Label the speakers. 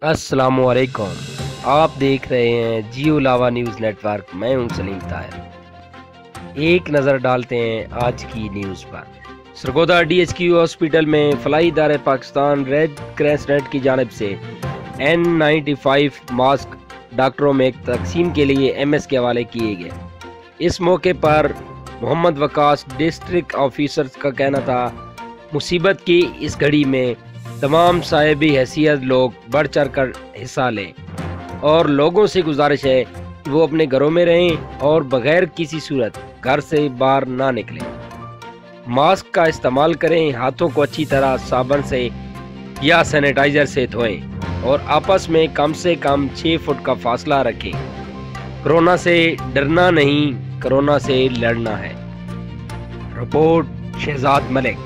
Speaker 1: अस्सलामु अलैकुम। आप देख रहे हैं जियो लावा न्यूज़ नेटवर्क। मैं हूं सलीम ताहिर। एक नज़र डालते हैं आज की न्यूज़ पर। सरगोदा DHQ हॉस्पिटल में फलाई इदारे पाकिस्तान रेड क्रेसेंट की जानिब से N95 मास्क डॉक्टरों में तकसीम के लिए MS के हवाले किए गए। इस मौके पर मोहम्मद वकास डिस्ट्रिक्ट ऑफिसर का कहना था, मुसीबत की इस घड़ी में तमाम साहिबी हैसियत लोग बढ़ चढ़ कर हिस्सा लें और लोगों से गुजारिश है कि वो अपने घरों में रहें और बगैर किसी सूरत घर से बाहर ना निकलें। मास्क का इस्तेमाल करें, हाथों को अच्छी तरह साबुन से या सैनिटाइजर से धोएं और आपस में कम से कम 6 फुट का फासला रखें। कोरोना से डरना नहीं, कोरोना से लड़ना है। रिपोर्ट शहजाद मलिक।